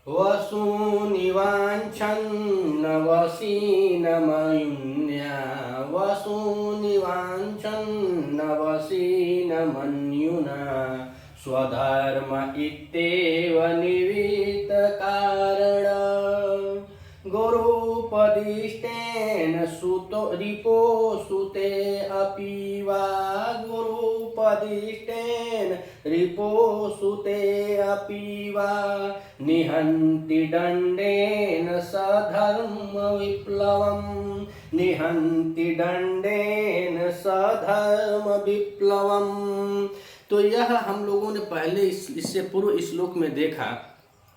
वसूनि वाञ्छन्न वसीनमन्या वसूनि वाञ्छन्न वसीनमन्युना स्वधर्म इत्येव निवित्तकारण गुरुपदिष्टेन सुतो रिपो सुते अपि वा गुरुपदिष्टेन रिपो सुते अपि वा निहन्ति दण्डेन सधर्म विप्लवम् निहन्ति दण्डेन सधर्म विप्लवम्। तो यह हम लोगों ने पहले इससे पूर्व श्लोक में देखा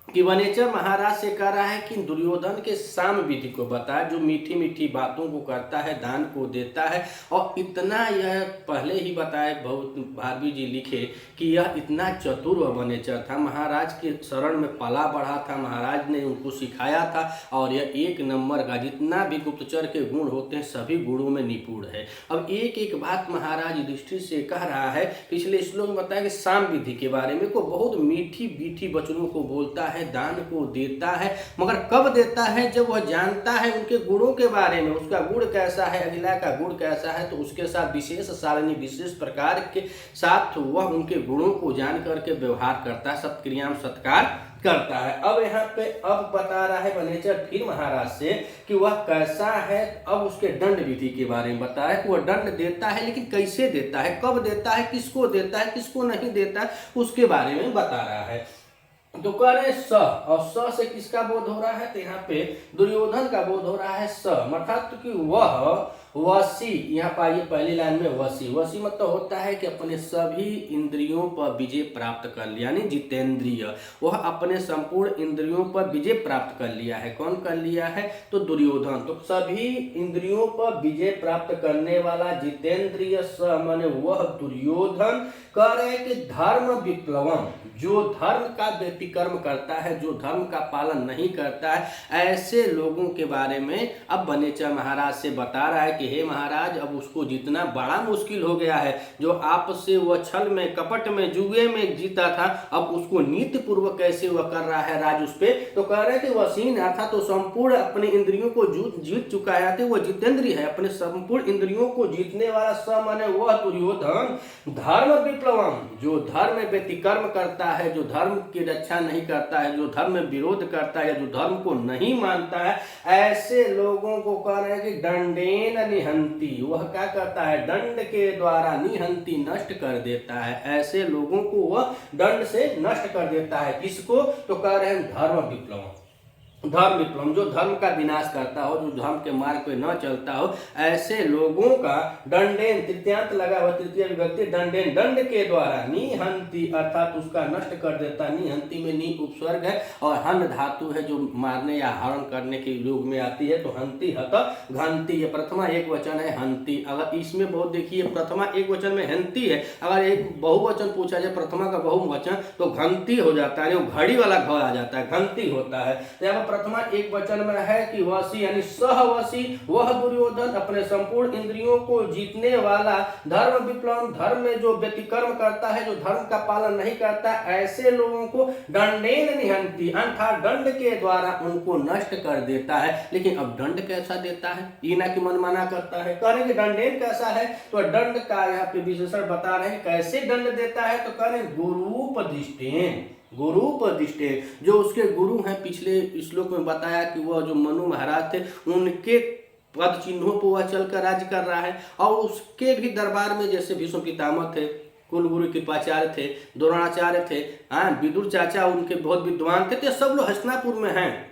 कि वनेचर महाराज से कह रहा है कि दुर्योधन के साम विधि को बताया, जो मीठी मीठी बातों को करता है, दान को देता है। और इतना यह पहले ही बताया, बहुत भारवी जी लिखे कि यह इतना चतुर वनेचर था, महाराज के शरण में पला बढ़ा था, महाराज ने उनको सिखाया था। और यह एक नंबर का, जितना भी गुप्तचर के गुण होते हैं सभी गुणों में निपुण है। अब एक एक बात महाराज युधिष्ठिर से कह रहा है। पिछले श्लोक में बताया कि साम विधि के बारे में को बहुत मीठी मीठी वचनों को बोलता है, दान को देता है, मगर कब देता है? जब वह जानता है उनके गुणों के बारे में, उसका गुण कैसा है, अगला का गुण कैसा है, तो उसके साथ विशेष सारणी विशेष प्रकार के साथ वह उनके गुणों को जान करके व्यवहार करता है, सत्क्रियाम सत्कार करता है। अब यहाँ पे अब बता रहा है वनेचर फिर महाराज से कि वह कैसा है। अब उसके दंड विधि के बारे में बता रहा है कि वह दंड देता है, लेकिन कैसे देता है, कब देता है, किसको देता है, किसको नहीं देता है, उसके बारे में बता रहा है। तो कह रहे स, और स से किसका बोध हो रहा है? तो यहाँ पे दुर्योधन का बोध हो रहा है। स अर्थात कि वह वसी, यहाँ पर आइए पहली लाइन में वसी। वसी मतलब होता है कि अपने सभी इंद्रियों पर विजय प्राप्त कर लिया, यानी जितेंद्रिय। वह अपने संपूर्ण इंद्रियों पर विजय प्राप्त कर लिया है। कौन कर लिया है? तो दुर्योधन। तो सभी इंद्रियों पर विजय प्राप्त करने वाला जितेंद्रिय स माने वह दुर्योधन कह रहे हैं कि धर्म विप्लवम, जो धर्म का व्यतिक्रम करता है, जो धर्म का पालन नहीं करता है, ऐसे लोगों के बारे में अब वनेचर महाराज से बता रहा है कि हे महाराज, अब उसको जीतना बड़ा मुश्किल हो गया है। जो आपसे वह छल में, कपट में, जुए में जीता था, अब उसको नीति पूर्वक कैसे वह कर रहा है राज उस पे। तो कह रहे हैं कि वसीन अर्थात तो संपूर्ण अपने इंद्रियों को जीत चुका है, वह जितेंद्रिय है, अपने संपूर्ण इंद्रियों को जीतने वाला स माने वह दुर्योधन धर्म विप्लवम, जो धर्म में व्यतिक्रम करता है, जो धर्म की रक्षा नहीं करता है, जो धर्म में विरोध करता है, जो धर्म को नहीं मानता है, ऐसे लोगों को कह रहे हैं कि दंडेन निहंती, वह क्या करता है? दंड के द्वारा निहंती, नष्ट कर देता है। ऐसे लोगों को वह दंड से नष्ट कर देता है। किसको? तो कह रहे हैं धर्म विप्लव। धर्म विप्लव, जो धर्म का विनाश करता हो, जो धर्म के मार्ग पे न चलता हो, ऐसे लोगों का दंडेन, तृतीयांत लगा हुआ तृतीय विभक्ति, दंडेन, दंड के द्वारा, निहंती अर्थात उसका नष्ट कर देता। निहंती में नी उपसर्ग है और हन धातु है जो मारने या हरण करने के योग में आती है। तो हंती हत घंती, ये प्रथमा एक वचन है हंती। अगर इसमें बहुत देखिए प्रथमा एक वचन में हंती है, अगर एक बहुवचन पूछा जाए प्रथमा का बहुवचन तो घंती हो जाता है, घड़ी वाला घ आ जाता है, घंती होता है। प्रथमा एक वचन में है कि वसी यानी सहवसी, वह दुर्योधन अपने संपूर्ण इंद्रियों को जीतने वाला, धर्म विप्लव, धर्म में जो व्यतिक्रम करता है, जो धर्म का पालन नहीं करता, ऐसे लोगों को दंडेन निहंती अर्थात दंड के द्वारा उनको नष्ट कर देता है। लेकिन अब दंड कैसा देता है? ये ना कि मनमाना करता है। कह रहे कि दंडेन कैसा है? तो दंड का यहाँ पे विशेषण बता रहे हैं कैसे दंड देता है। तो कह रहे गुरुपदिष्टेन, गुरुपदिष्टे, जो उसके गुरु हैं, पिछले श्लोक में बताया कि वह जो मनु महाराज थे उनके पद चिन्हों पर वह चलकर राज्य कर रहा है। और उसके भी दरबार में जैसे भीष्म पितामह थे, कुलगुरु कृपाचार्य थे, द्रोणाचार्य थे, विदुर चाचा उनके बहुत विद्वान थे, तो सब लोग हस्तिनापुर में हैं।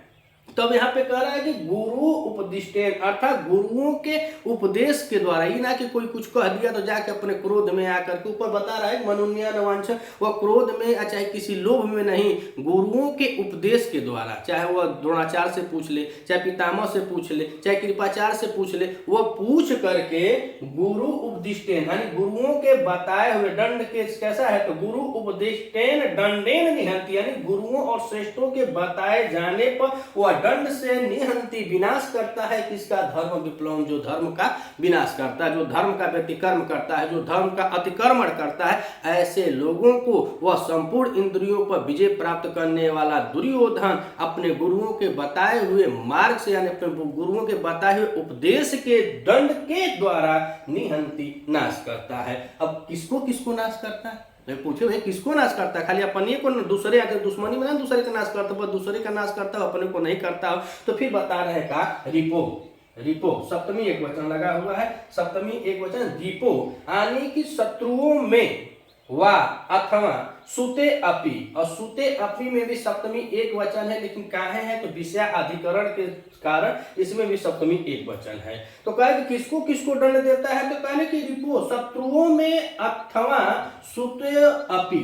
तब यहाँ पे कह रहा है कि गुरु उपदिष्टेन अर्थात गुरुओं के उपदेश के द्वारा, ये ना कि कोई कुछ कह दिया तो जाके अपने क्रोध में आकर के, ऊपर बता रहा है मनुन्या नवांश, वह क्रोध में चाहे किसी लोभ में नहीं, गुरुओं के उपदेश के द्वारा, चाहे वह द्रोणाचार्य से पूछ ले, चाहे पितामह से पूछ ले, चाहे कृपाचार्य से पूछ ले, वह पूछ करके गुरु उपदिष्टेन यानी गुरुओं के बताए हुए दंड के कैसा है? तो गुरु उपदिष्टेन दंडेन निहंती यानी गुरुओं और श्रेष्ठों के बताए जाने पर वह दंड से निहंति विनाश करता है किसका? धर्म विप्लव, जो धर्म का विनाश करता है, जो धर्म का व्यतिक्रम करता है, जो धर्म का अतिक्रमण करता है, ऐसे लोगों को वह संपूर्ण इंद्रियों पर विजय प्राप्त करने वाला दुर्योधन अपने गुरुओं के बताए हुए मार्ग से, यानी अपने गुरुओं के बताए हुए उपदेश के दंड के द्वारा निहंति नाश करता है। अब किसको किसको नाश करता है? पूछे भाई किसको नाश करता है? खाली अपने को, दूसरे आके दुश्मनी में ना दूसरे का नाश करता, पर दूसरे का नाश करता हो, अपने को नहीं करता हो। तो फिर बता रहे का रिपो, रिपो सप्तमी एक वचन लगा हुआ है, सप्तमी एक वचन रिपो, यानी कि शत्रुओं में वा अथवा सुते अपि, और सुते अपि में भी सप्तमी एक वचन है, लेकिन काहे है तो विषय अधिकरण के कारण इसमें भी सप्तमी एक वचन है। तो कहे कि किसको किसको दंड देता है? तो कहने की रिपो शत्रुओं में अथवा सुते अपि,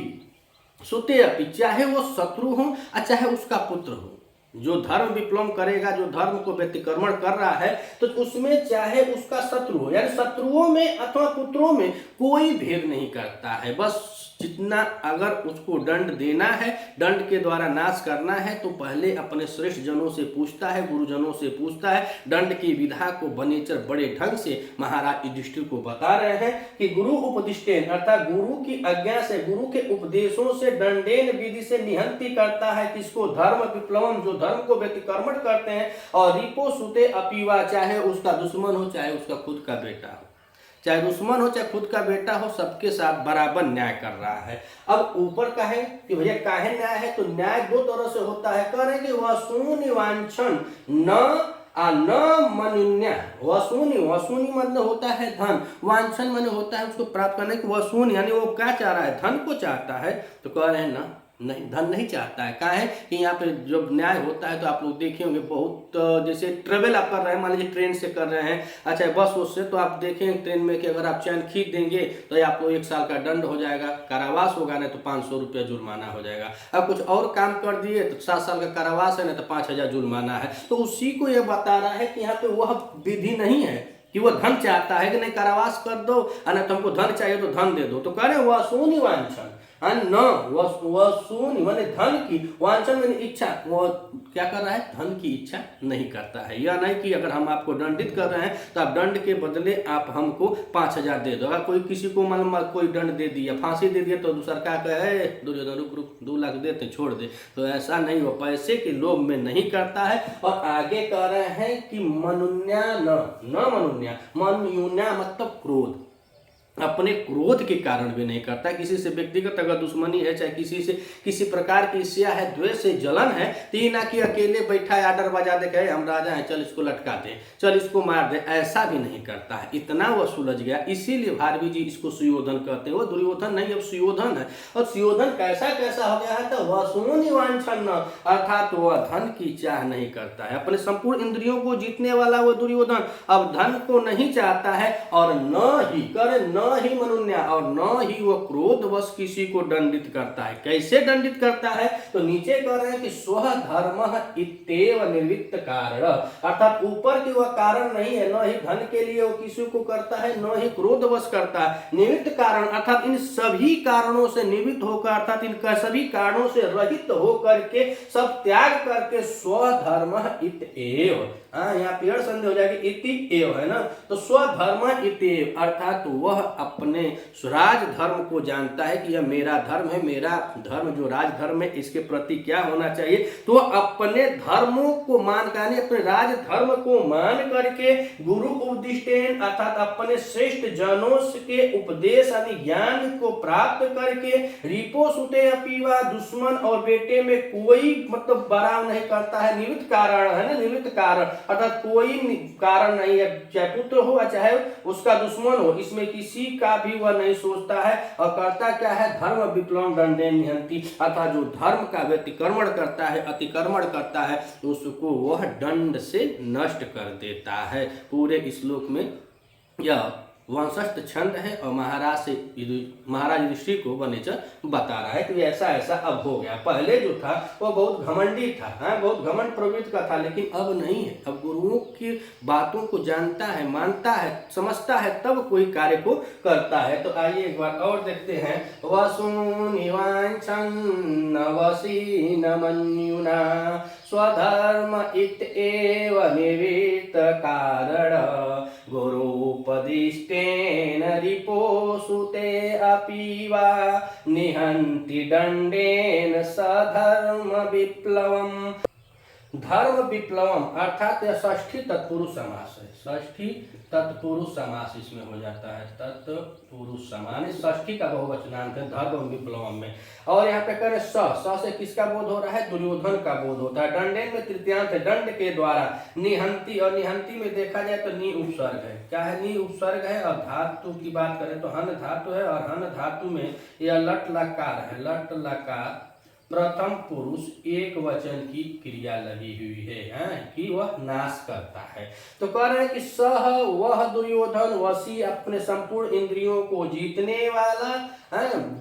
सुते अपि चाहे वो शत्रु हो चाहे उसका पुत्र हो, जो धर्म विप्लव करेगा, जो धर्म को व्यतिक्रमण कर रहा है, तो उसमें चाहे उसका शत्रु हो, यानी शत्रुओं में अथवा पुत्रों में कोई भेद नहीं करता है। बस जितना अगर उसको दंड देना है, दंड के द्वारा नाश करना है, तो पहले अपने श्रेष्ठ जनों से पूछता है, गुरुजनों से पूछता है। दंड की विधा को बनेचर बड़े ढंग से महाराज युधिष्ठिर को बता रहे हैं कि गुरु उपदिष्टेन, अर्थात गुरु की आज्ञा से, गुरु के उपदेशों से दंडेन विधि से निहंति करता है किसको? धर्म विप्लवम, जो धर्म को व्यतिक्रमण करते हैं। और रिपो सुते अपीवा, चाहे उसका दुश्मन हो चाहे उसका खुद का बेटा हो, चाहे दुश्मन हो चाहे खुद का बेटा हो, सबके साथ बराबर न्याय कर रहा है। अब ऊपर का है कि भैया काहे न्याय है? तो न्याय दो तरह से होता है। कह रहे कि वसूनि वांछन न मनुन्या, वसूनि, वसूनि मतलब होता है धन, वांछन मतलब होता है उसको प्राप्त करने की। वसूनि यानी वो क्या चाह रहा है? धन को चाहता है। तो कह रहे हैं ना, नहीं, धन नहीं चाहता है। क्या है कि यहाँ पे जब न्याय होता है तो आप लोग देखे होंगे, बहुत जैसे ट्रेवल आप कर रहे हैं, मान लीजिए ट्रेन से कर रहे हैं, अच्छा बस उससे, तो आप देखें ट्रेन में कि अगर आप चैन खींच देंगे तो आपको 1 साल का दंड हो जाएगा, कारावास होगा, नहीं तो 500 रुपया जुर्माना हो जाएगा। अब कुछ और काम कर दिए तो 7 साल का कारावास है, नहीं तो 5000 जुर्माना है। तो उसी को यह बता रहा है कि यहाँ पे वह विधि नहीं है कि वह धन चाहता है कि नहीं कारावास कर दो, अरे तुमको धन चाहिए तो धन दे दो। तो कह रहे वसूनि वांछन न, वसूनि माने धन की, वांछन माने इच्छा, वो क्या कर रहा है? धन की इच्छा नहीं करता है। यह नहीं कि अगर हम आपको दंडित कर रहे हैं तो आप दंड के बदले आप हमको 5000 दे दो। अगर कोई किसी को मान कोई दंड दे दिया, फांसी दे दिया, तो दूसरा क्या कहे? दुर्योधन रुक रुक 2 लाख देते छोड़ दे। तो ऐसा नहीं, वो पैसे के लोभ में नहीं करता है। और आगे कह रहे हैं कि मनुन्या न मनुन्या, मनुन्या मतलब क्रोध, अपने क्रोध के कारण भी नहीं करता। किसी से व्यक्तिगत अगर दुश्मनी है, चाहे किसी से किसी प्रकार की ईर्ष्या है, द्वेष से जलन है, तो ये ना कि अकेले बैठा है आर्डर बजा दे के हम राजा हैं, चल इसको लटका दे, चल इसको मार दे, ऐसा भी नहीं करता है। इतना वह सुलझ गया, इसीलिए भारवी जी इसको सुयोधन कहते हैं। वो दुर्योधन नहीं, अब सुयोधन है। और सुयोधन कैसा कैसा हो गया है? तो वसूनि वांछन, अर्थात वह धन की चाह नहीं करता है। अपने संपूर्ण इंद्रियों को जीतने वाला वो दुर्योधन अब धन को नहीं चाहता है, और न ही करे, न ही मनुन्या, और न ही वो क्रोधवश किसी को दंडित करता है। कैसे दंडित करता है? तो नीचे कह रहे हैं कि स्व धर्म इत्येव निवृत्त कारण, अर्थात ऊपर की वह कारण नहीं है, न ही धन के लिए वो किसी को करता है, न ही क्रोधवश करता है। निवृत्त कारण अर्थात इन सभी कारणों से निवृत्त होकर, अर्थात इन सभी कारणों से रहित होकर के, सब त्याग करके स्वधर्म इत्येव, यहाँ पेड़ संधि हो जाएगी, इति एव है ना, तो स्वधर्म इत्येव अर्थात वह अपने स्वराज धर्म को जानता है कि यह मेरा धर्म है, मेरा धर्म जो राज धर्म है इसके प्रति क्या होना चाहिए। तो अपने धर्मों को मान कर, अपने राज धर्म को मान करके गुरु उपदिष्टेन अर्थात अपने श्रेष्ठ जनों के उपदेश आदि ज्ञान को प्राप्त करके, रिपो सुते अपीवा, दुश्मन और बेटे में कोई मतलब बराव नहीं करता है। निवृत्त कारण है ना, निवृत्त कारण अर्थात कोई कारण नहीं है, चाहे पुत्र हो चाहे उसका दुश्मन हो, इसमें किसी का भी वह नहीं सोचता है। और करता क्या है? धर्म विप्लव दंडेन निहंति, अर्थात जो धर्म का व्यतिक्रमण करता है, अतिक्रमण करता है, उसको वह दंड से नष्ट कर देता है। पूरे श्लोक में यह वंशस्थ छंद है और महाराज युधिष्ठिर को वनेचर बता रहा है कि ऐसा ऐसा अब हो गया। पहले जो था वो बहुत घमंडी था, बहुत घमंड प्रवृत्ति का था, लेकिन अब नहीं है। अब गुरुओं की बातों को जानता है, मानता है, समझता है, तब कोई कार्य को करता है। तो आइए एक बार और देखते हैं। वसूनिवांछन् वसीन मन्युना स्वधर्म इत्येव निवृत्त कारण गुरुपदिष्टेन रिपोसुते अपि वा निहन्ति दंडेन सधर्म विप्लवम्। धर्म विप्लवम अर्थात यह षष्ठी तत्पुरुष समास है। षष्ठी तत्पुरुष समास इसमें हो जाता है। तत्पुरुष समास षष्ठी का बहुवचनांत है धर्म विप्लवम में। और यहाँ पे करें स से किसका बोध हो रहा है? दुर्योधन का बोध होता है। दंडेन में तृतीयांत है, दंड के द्वारा। निहंती, और निहंती में देखा जाए तो नी उपसर्ग है। क्या है? नी उपसर्ग है। और धातु की बात करें तो हन धातु है, और हन धातु में यह लट लकार है। लट लकार प्रथम पुरुष एक वचन की क्रिया लगी हुई है कि वह नाश करता है। तो कह रहे हैं कि सह वह दुर्योधन वशी अपने संपूर्ण इंद्रियों को जीतने वाला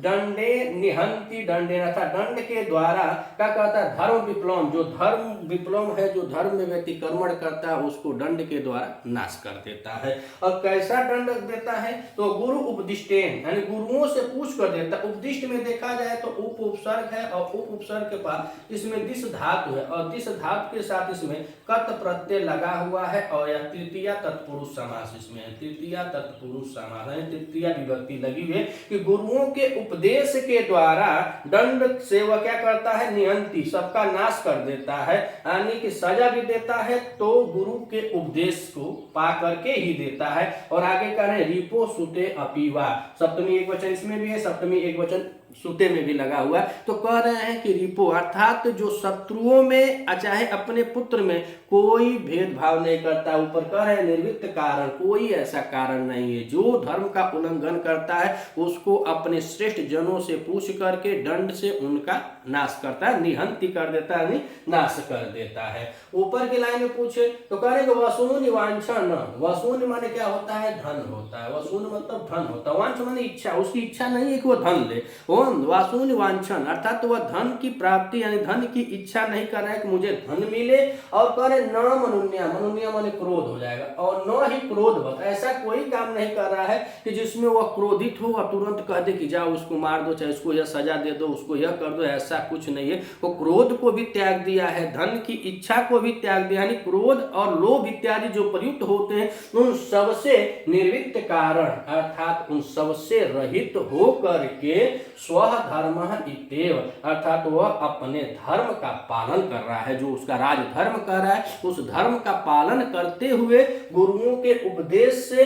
दंडे निहंती दंडे अर्थात दंड के द्वारा क्या कहता है? धर्म विप्लव। जो धर्म विप्लव है, जो धर्म में व्यतिक्रमण करता है, उसको दंड के द्वारा नाश कर देता है। और कैसा दंड देता है? तो गुरु उपदिष्टेन यानी गुरुओं से पूछ कर देता है। उपदिष्ट में देखा जाए तो उप उपसर्ग है, और उप उपसर्ग के पास इसमें दिस धातु है, और दिस धातु के साथ इसमें कत प्रत्यय लगा हुआ है। और यह तृतीया तत्पुरुष समास इसमें है। तृतीया तत्पुरुष समास है, तृतीया विभक्ति लगी हुई है कि गुरुओं के उपदेश के द्वारा दंड से वह क्या करता है? निहंती, सबका नाश कर देता है, यानी कि सजा भी देता है तो गुरु के उपदेश को पा करके ही देता है। और आगे कह रहे हैं रिपो सुते अपीवा। सप्तमी एक वचन इसमें भी है, सप्तमी एक वचन सुते में भी लगा हुआ है। तो कह रहे हैं कि रिपो अर्थात जो शत्रुओं में चाहे अपने पुत्र में कोई भेदभाव नहीं करता। ऊपर कह रहे हैं निर्वित्त कारण, कोई ऐसा कारण नहीं है। जो धर्म का उल्लंघन करता है उसको अपने श्रेष्ठ जनों से पूछ करके दंड से उनका नाश करता है, निहंति कर देता है, नाश कर देता है। ऊपर की लाइन में पूछे तो कह रहे वसून वांछन। वसून माने क्या होता है? धन होता है। वसून मतलब धन होता है। वांछ माने इच्छा, उसकी इच्छा नहीं है कि वो धन ले। वासून वांछन अर्थात तो वह धन की प्राप्ति यानी धन की इच्छा नहीं कर रहा है कि मुझे धन मिले। और करे न मनुन्या, मनुन्या माने क्रोध हो जाएगा, और न ही क्रोधवत, ऐसा कोई काम नहीं कर रहा है कि जिसमें वह क्रोधित हो और तुरंत कह दे कि जाओ उसको मार दो, चाहे उसको यह सजा दे दो, उसको यह कर दो। ऐसा कुछ नहीं है। वो क्रोध को भी त्याग दिया है, धन की इच्छा को भी त्याग दिया, यानी क्रोध और लोभ इत्यादि जो प्रयुक्त होते हैं उन सबसे निर्वित्त कारण अर्थात उन सबसे रहित हो करके स्वधर्म इत्येव अर्थात वह अपने धर्म का पालन कर रहा है। जो उसका राज धर्म कर रहा है उस धर्म का पालन करते हुए गुरुओं के उपदेश से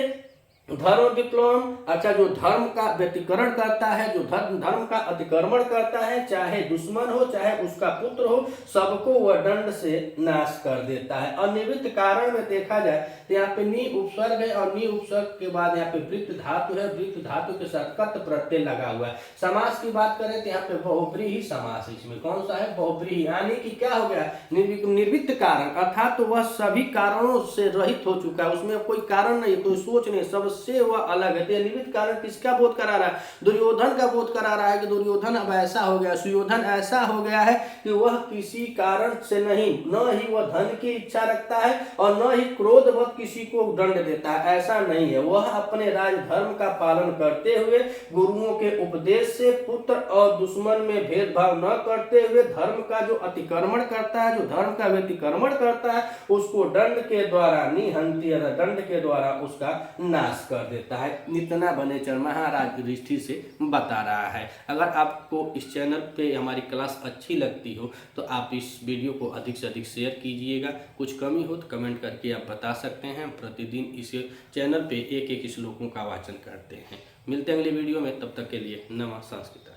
धर्म विप्लव अच्छा जो धर्म का व्यतिकरण करता है, जो धर्म का अतिक्रमण करता है, चाहे दुश्मन हो चाहे उसका पुत्र हो, सबको वह दंड से नाश कर देता है। अनिर्वृत्त कारण में देखा जाए तो यहाँ पे नी उपसर्ग है, और नी उपसर्ग के बाद यहाँ पे वृत्त धातु है, वृत्त धातु के साथ कत प्रत्यय लगा हुआ है। समास की बात करें तो यहाँ पे बहुब्रीहि समास है। इसमें कौन सा है? बहुब्रीहि, यानी कि क्या हो गया? निर्वित्त कारण अर्थात तो वह सभी कारणों से रहित हो चुका है, उसमें कोई कारण नहीं, कोई सोच नहीं, सब से वह अलग है। तो निमित्त कारण किसका बोध करा रहा है? दुर्योधन का बोध करा रहा है कि दुर्योधन अब ऐसा हो गया, सुयोधन ऐसा हो गया है कि वह किसी कारण से नहीं, न ही वह धन की इच्छा रखता है और न ही क्रोधवश किसी को दंड देता है, ऐसा नहीं है। वह अपने राज धर्म का पालन करते हुए गुरुओं के उपदेश से पुत्र और दुश्मन में भेदभाव न करते हुए धर्म का जो अतिक्रमण करता है, जो धर्म का व्यतिक्रमण करता है, उसको दंड के द्वारा निहंति दंड के द्वारा उसका नाश कर देता है। इतना वनेचर महाराज युधिष्ठिर से बता रहा है। अगर आपको इस चैनल पे हमारी क्लास अच्छी लगती हो तो आप इस वीडियो को अधिक से अधिक शेयर कीजिएगा। कुछ कमी हो तो कमेंट करके आप बता सकते हैं। प्रतिदिन इस चैनल पे एक एक श्लोकों का वाचन करते हैं। मिलते हैं अगले वीडियो में, तब तक के लिए नमः संस्कृत।